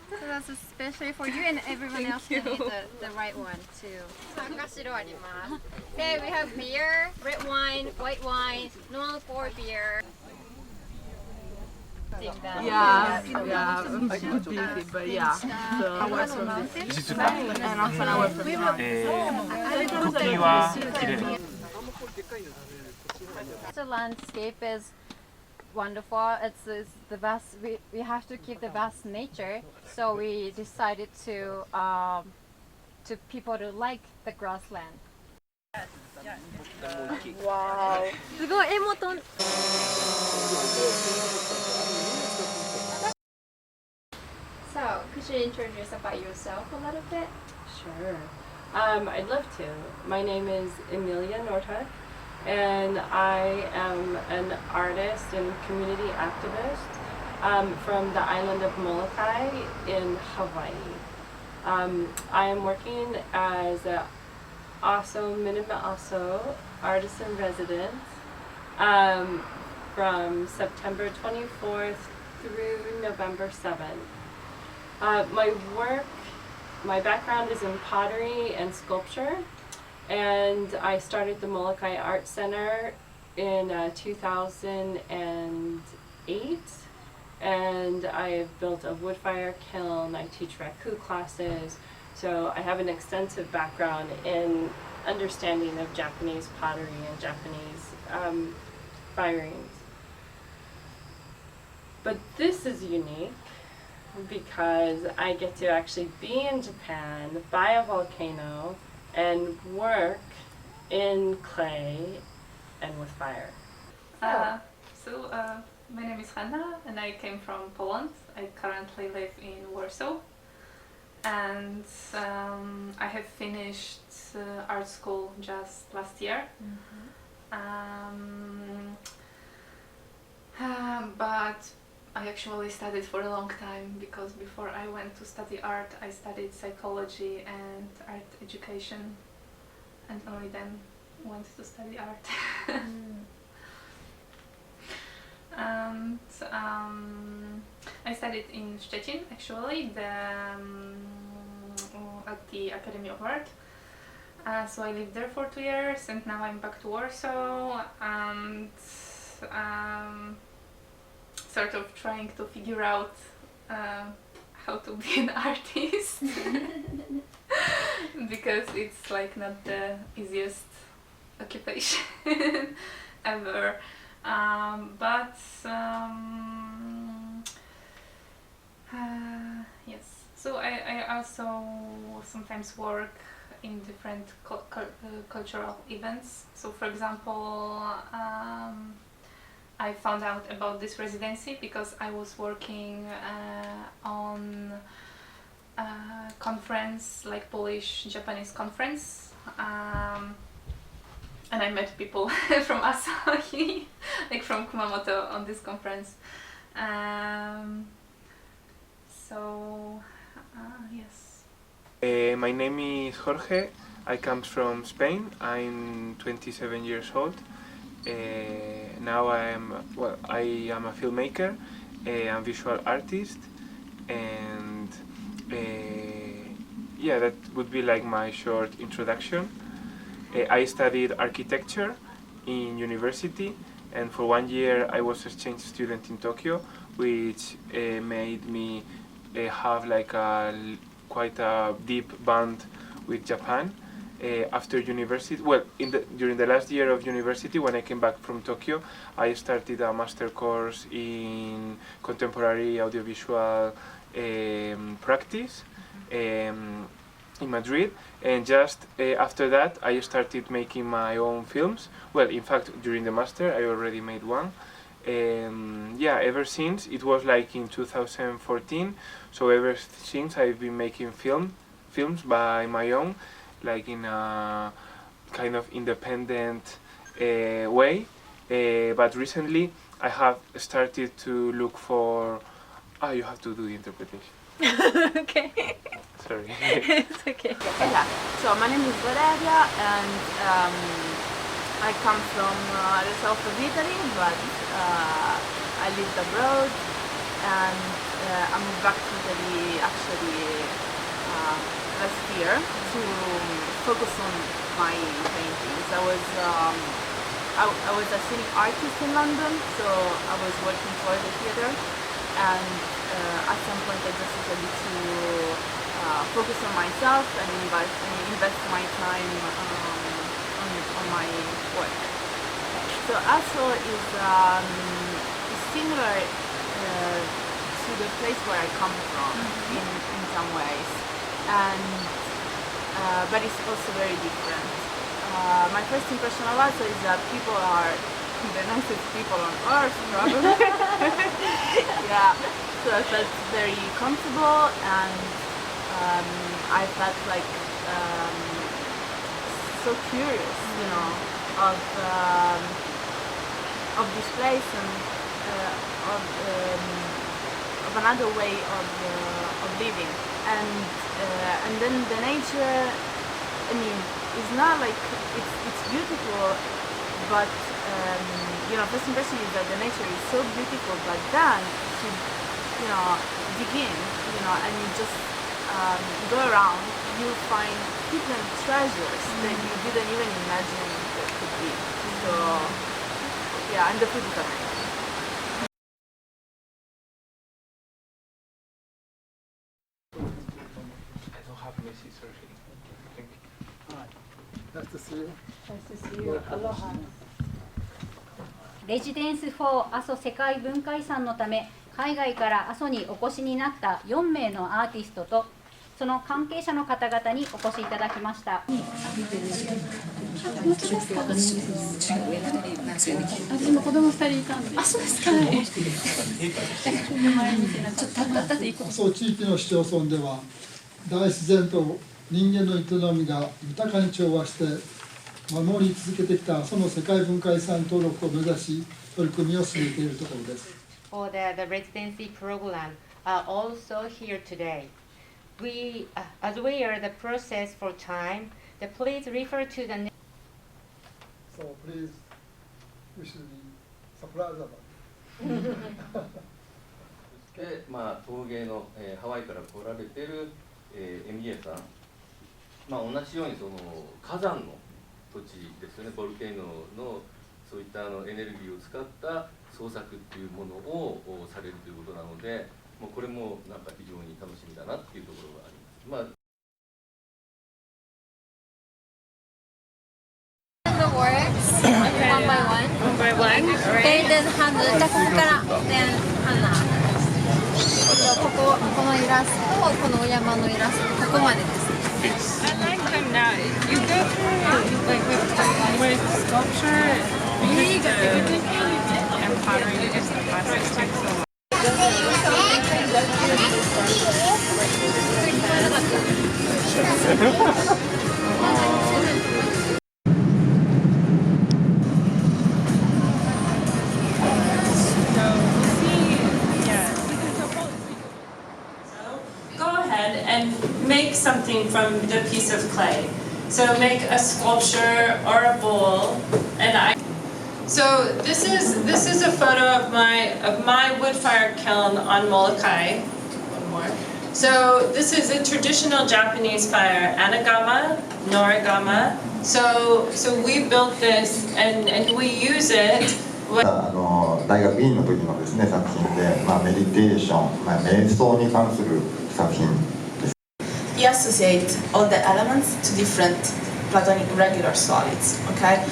So that's especially for you, and everyone else can eat the right one too. Okay, we have beer, red wine, white wine, normal for beer. Yeah, a good beauty, but yeah. So away from this. And often away from The landscape is wonderful. It's the vast. We have to keep the vast nature, so we decided to people to like the grassland. Wow. すごい絵もとん。So, could you introduce about yourself a little bit? Sure. I'd love to. My name is Emilia Nordhut, and I am an artist and community activist from the island of Molokai in Hawaii. I am working as a Aso artist in residence from September 24th through November 7th. My background is in pottery and sculpture, and I started the Molokai Art Center in 2008, and I've built a wood fire kiln. I teach raku classes, so I have an extensive background in understanding of Japanese pottery and Japanese firings. But this is unique because I get to actually be in Japan by a volcano and work in clay and with fire. My name is Hanna and I came from Poland. I currently live in Warsaw, and I have finished art school just last year. But I actually studied for a long time, because before I went to study art, I studied psychology and art education, and only then went to study art. And I studied in Szczecin, actually, at the Academy of Art. So I lived there for 2 years, and now I'm back to Warsaw, and sort of trying to figure out how to be an artist. Because it's like not the easiest occupation ever. Yes, so I also sometimes work in different cultural events. So for example, I found out about this residency because I was working on a conference, like Polish-Japanese conference, and I met people from Aso, like from Kumamoto, on this conference. Yes. My name is Jorge. I come from Spain. I'm 27 years old. Now I am a filmmaker, I'm a visual artist, and yeah, that would be like my short introduction. I studied architecture in university, and for 1 year I was exchange student in Tokyo, which made me have like quite a deep bond with Japan. After university, well, during the last year of university, when I came back from Tokyo, I started a master course in contemporary audiovisual practice in Madrid, and just after that I started making my own films. Well, in fact, during the master I already made one. Yeah, ever since, it was like in 2014, so ever since I've been making films by my own, like in a kind of independent way. But recently I have started to look for... you have to do the interpretation. Okay. Sorry. It's okay. Yeah. So my name is Valeria, and I come from the south of Italy, but I lived abroad, and I moved back to Italy actually last year to focus on my paintings. I was a scenic artist in London, so I was working for the theater, and at some point I just decided to focus on myself and invest my time on my work. So Aso is similar to the place where I come from in some ways, and but it's also very different. My first impression of Aso is that people are the nicest people on earth, probably. Yeah, so I felt very comfortable, and I felt like so curious, you know, of this place, and of another way of living, and then the nature. I mean, it's not like it's beautiful, but you know, first impression is that the nature is so beautiful, but then to dig in, and you just go around, you find hidden treasures that you didn't even imagine there could be. So yeah, and the food is amazing. I don't have Messi, sorry. Thank you. Nice to see you. Nice to see you. Aloha. レジデンス4阿蘇世界文化遺産のため海外から阿蘇にお越しになった4名のアーティストとその関係者の方々にお越しいただきました。私も子供2人いたんで。あ、そうですか。阿蘇地域の市町村では大自然と人間の営みが豊かに調和して守り続けてきた阿蘇の世界文化遺産登録を目指し取り組みを進めているところです。For the residency program are also here today. We, as we are the process for time, please refer to the. So please, wish me surprise about it. で、陶芸の、ハワイから来られてる、MBA さん、同じようにその火山の土地ですよね、ボルケーノのそういったエネルギーを使った創作っていうものをされるということなので、もうこれもなんか非常に楽しみだなっていうところがあります。The works one by one. One by one. Okay, then じゃあここから then このイラスト、このお山のイラスト、ここまでです。I like them now. You go through like with sculpture, and pottery is the process takes a lot. And make something from the piece of clay. So make a sculpture or a bowl. So this is a photo of my wood fire kiln on Molokai. One more. So this is a traditional Japanese fire, anagama, norigama. So we built this and we use it. 大学院の時のですね作品で、メディテーション、瞑想に関する作品です。He associates all the elements to different platonic regular solids. Okay.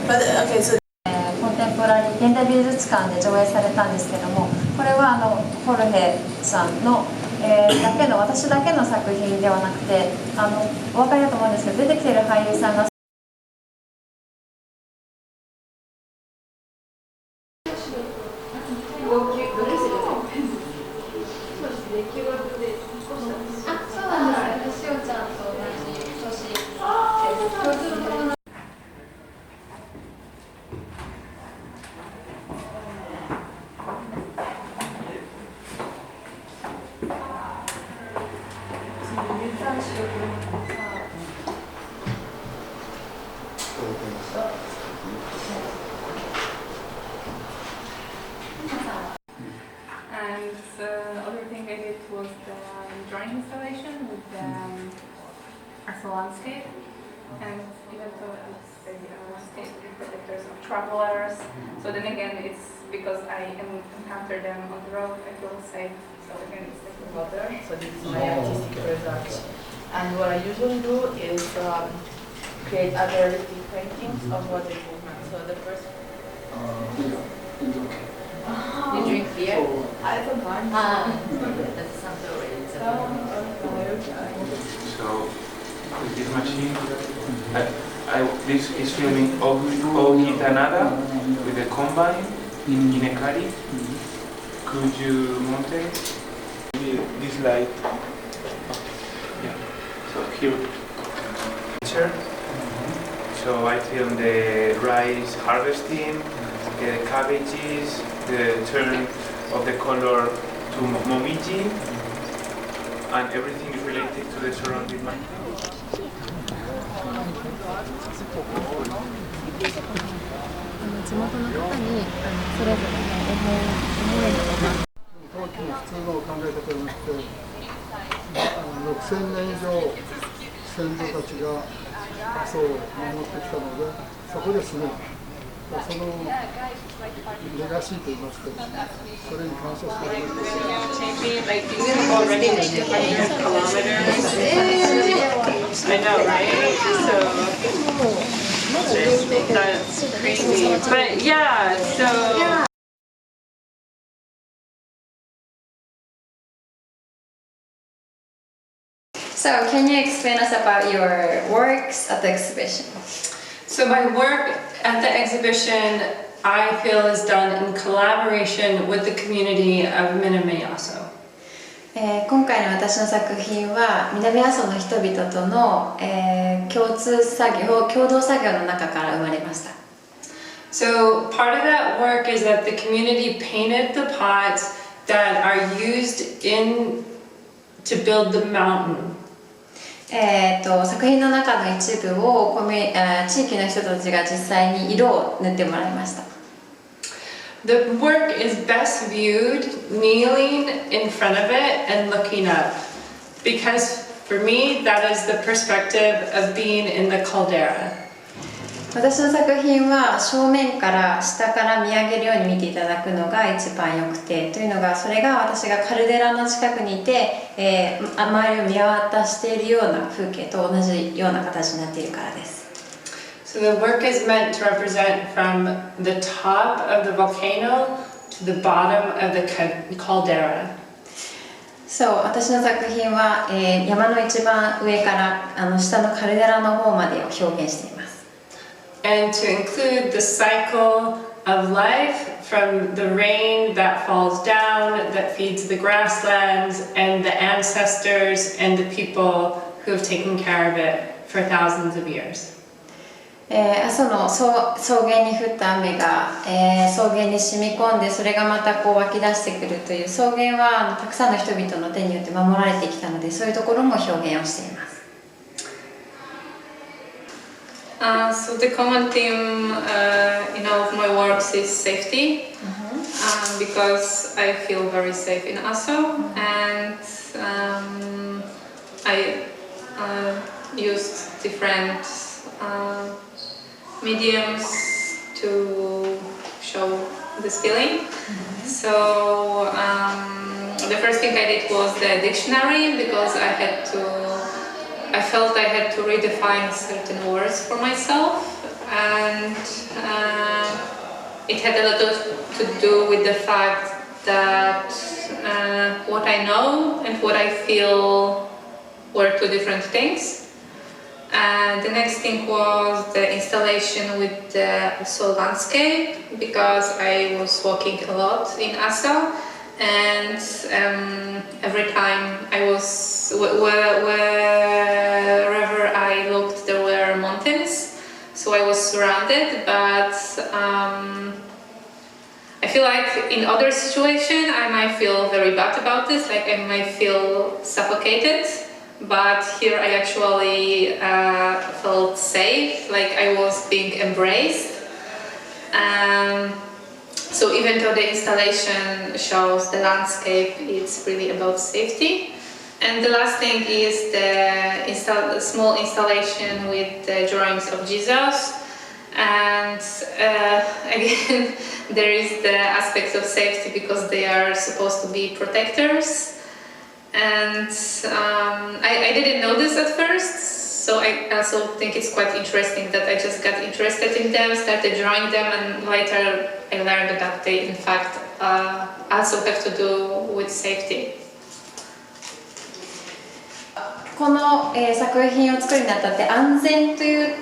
But okay, so. コンテンポラリー現代美術館で上映されたんですけども、これはホルヘさんの、私だけの作品ではなくて、お分かりだと思うんですけど、出てきている俳優さんがAnd the other thing I did was the drawing installation with the Aso landscape. And even though it's the landscape with pictures of travelers, so then again it's because I encounter them on the road, I feel safe. So again it's like the water. So this is my artistic result. And what I usually do is create other paintings of water movement. So the first. You drink beer? I don't mind. That sounds already. So with this machine, this is filming Ogi Tanada with a combine in Inekari. Could you monte this light? Yeah. So here, picture. So I film the rice harvesting, the cabbages, the turn of the color to momiji, and everything is related to the surrounding land. 地元の方にそれぞれの思いとか。陶器の普通の考え方じゃなくて、6000年以上先祖たちが阿蘇を守ってきたので、そこですね、そのレガシーといいますか、それに感謝しています。I know, right? So that's crazy. But yeah, so. So, can you explain us about your works at the exhibition? So my work at the exhibition, I feel, is done in collaboration with the community of Minami Aso. 今回の私の作品は南阿蘇の人々との、共同作業の中から生まれました。So part of that work is that the community painted the pots that are used to build the mountain. 作品の中の一部を地域の人たちが実際に色を塗ってもらいました。The work is best viewed kneeling in front of it and looking up, because for me that is the perspective of being in the caldera. 私の作品は正面から下から見上げるように見ていただくのが一番良くて、というのがそれが私がカルデラの近くにいて、周りを見渡しているような風景と同じような形になっているからです。So the work is meant to represent from the top of the volcano to the bottom of the caldera. そう、私の作品は、山の一番上から下のカルデラの方までを表現しています。And to include the cycle of life from the rain that falls down, that feeds the grasslands, and the ancestors and the people who have taken care of it for thousands of years. 阿蘇の草原に降った雨が、草原に染み込んでそれがまたこう湧き出してくるという草原はたくさんの人々の手によって守られてきたので、そういうところも表現をしています。So the common theme in all of my works is safety. because I feel very safe in Aso, and I used different mediums to show this feeling. So the first thing I did was the dictionary, because I felt I had to redefine certain words for myself, and it had a lot to do with the fact that what I know and what I feel were two different things. And the next thing was the installation with the Aso landscape, because I was walking a lot in Aso, and every time I was, wherever I looked, there were mountains, so I was surrounded, but I feel like in other situations I might feel very bad about this, like I might feel suffocated. But here I actually felt safe, like I was being embraced. So even though the installation shows the landscape, it's really about safety. And the last thing is the small installation with the drawings of Jesus. And again, there is the aspect of safety, because they are supposed to be protectors. And I didn't know this at first, so I also think it's quite interesting that I just got interested in them, started drawing them, and later I learned that they in fact also have to do with safety. この、作品を作るにあたって安全という、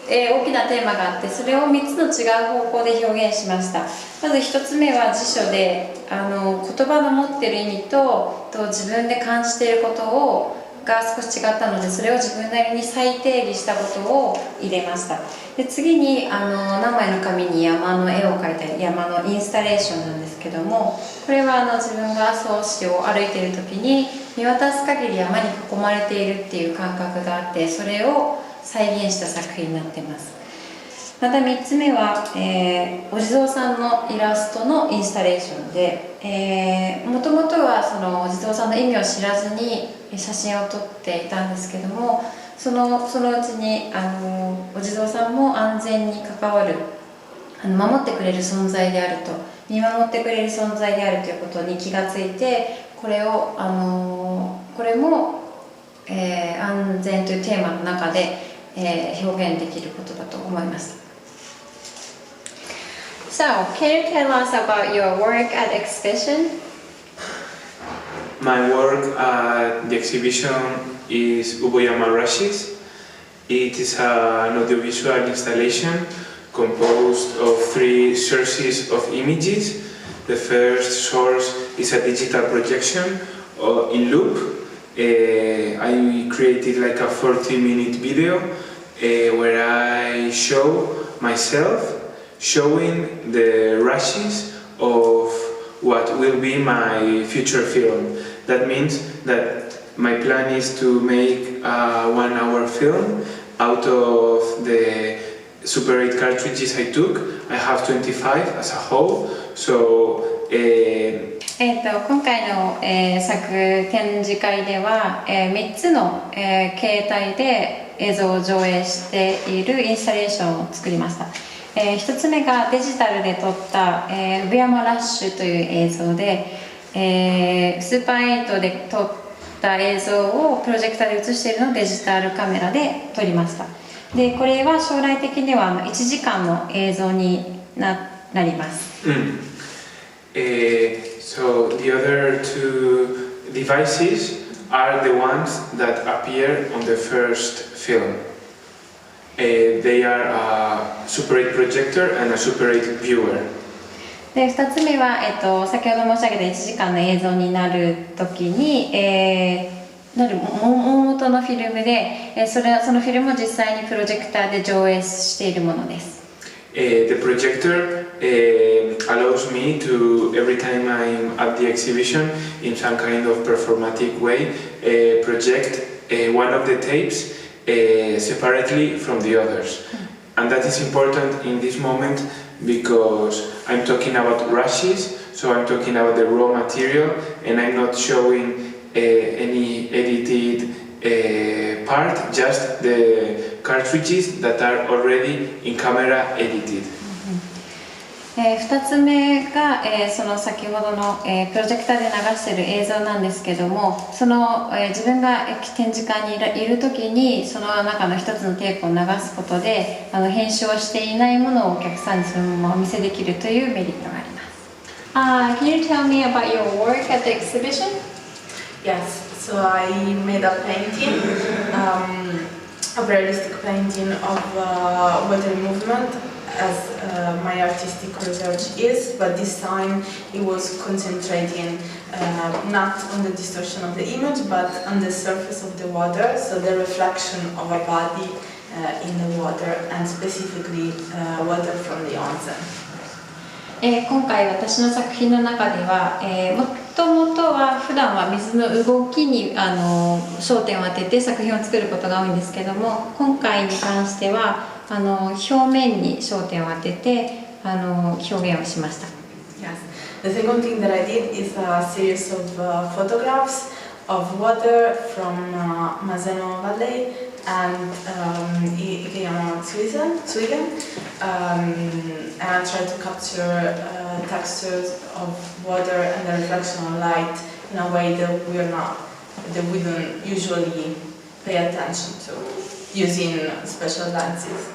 大きなテーマがあって、それを3つの違う方向で表現しました。まず1つ目は辞書で言葉の持っている意味と自分で感じていることが少し違ったので、それを自分なりに再定義したことを入れました。で次に何枚の紙に山の絵を描いたり、山のインスタレーションなんですけども、これは自分が阿蘇市を歩いている時に見渡す限り山に囲まれているっていう感覚があって、それを再現した作品になっています。また3つ目は、お地蔵さんのイラストのインスタレーションで、もともとはそのお地蔵さんの意味を知らずに写真を撮っていたんですけども、そのうちにお地蔵さんも安全に関わる、守ってくれる存在であると、見守ってくれる存在であるということに気がついて、これも、安全というテーマの中で表現できることだと思います。So, can you tell us about your work at exhibition? My work at the exhibition is Uboyama Rushes. It is an audiovisual installation composed of 3 sources of images. The first source is a digital projection in loop. I created like a 40-minute video where I show myself showing the rushes of what will be my future film. That means that my plan is to make a 1-hour film out of the Super 8 cartridges I took. I have 25 as a whole, so今回の、展示会では、3つの、形態で映像を上映しているインスタレーションを作りました。1つ目がデジタルで撮った、産山ラッシュという映像で、スーパー8で撮った映像をプロジェクターで映しているのをデジタルカメラで撮りました。でこれは将来的には1時間の映像になります。So the other 2 devices are the ones that appear on the first film. They are a Super 8 projector and a Super 8 viewer. で2つ目は、先ほど申し上げた1時間の映像になるときに、大元のフィルムで、そのフィルムを実際にプロジェクターで上映しているものです。The projector allows me to, every time I'm at the exhibition, in some kind of performatic way, project one of the tapes separately from the others. And that is important in this moment because I'm talking about rushes, so I'm talking about the raw material, and I'm not showing any edited part, just the cartridges that are already in camera edited. 2つ目が、その先ほどの、プロジェクターで流している映像なんですけども、その、自分が展示館にいる時にその中の一つのテープを流すことで編集をしていないものをお客さんにそのままお見せできるというメリットがあります。Can you tell me about your work at the exhibition? Yes, so I made a painting, a realistic painting of water movement, as my artistic research is, but this time it was concentrating not on the distortion of the image, but on the surface of the water, so the reflection of a body in the water, and specifically water from the onsen. 今回私の作品の中では、もともとは普段は水の動きに焦点を当てて作品を作ることが多いんですけども、今回に関しては表面に焦点を当てて表現をしました。Yes. The second thing that I did is a series of photographs of water from Mazeno Valley and Sweden, and I tried to capture textures of water and the reflection of light in a way that we don't usually pay attention to using special lenses.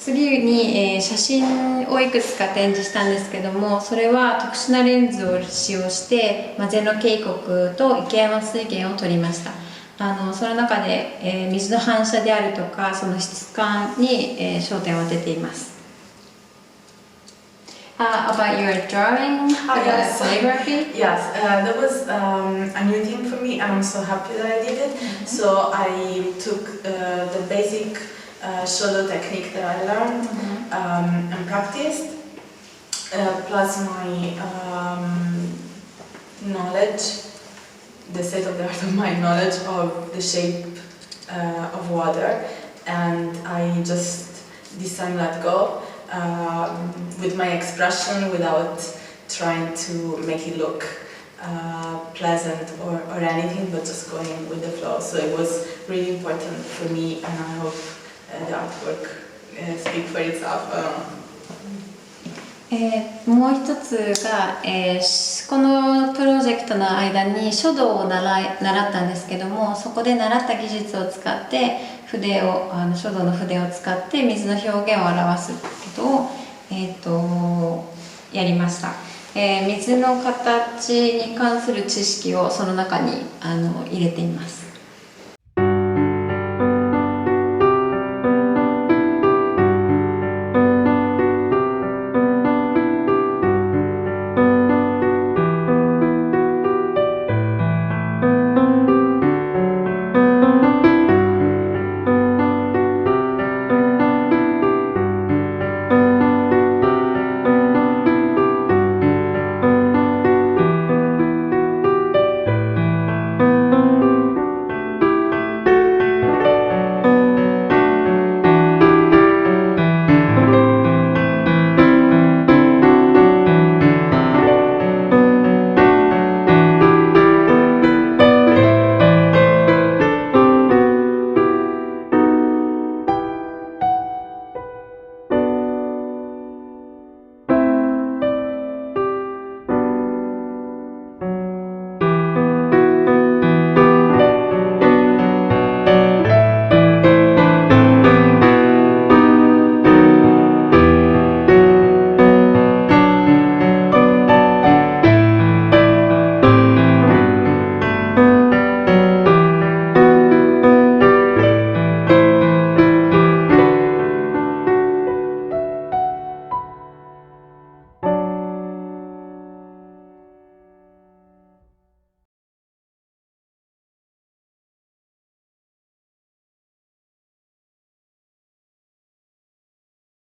次に、写真をいくつか展示したんですけども、それは特殊なレンズを使用してマゼノ渓谷と池山水源を撮りました。その中で、水の反射であるとかその質感に、焦点を当てています。About your drawing, yes. calligraphy? Yes, that was a new thing for me, and I'm so happy that I did it. So I took the basic shodo technique that I learned and practiced, plus my knowledge, the state of the art of my knowledge of the shape of water, and I just this time let go with my expression without trying to make it look pleasant or anything, but just going with the flow. So it was really important for me, and I hope the artwork speak for itself. もう一つが、このプロジェクトの間に書道を習ったんですけども、そこで習った技術を使って書道の筆を使って水の表現を表すことを、やりました。水の形に関する知識をその中に入れています。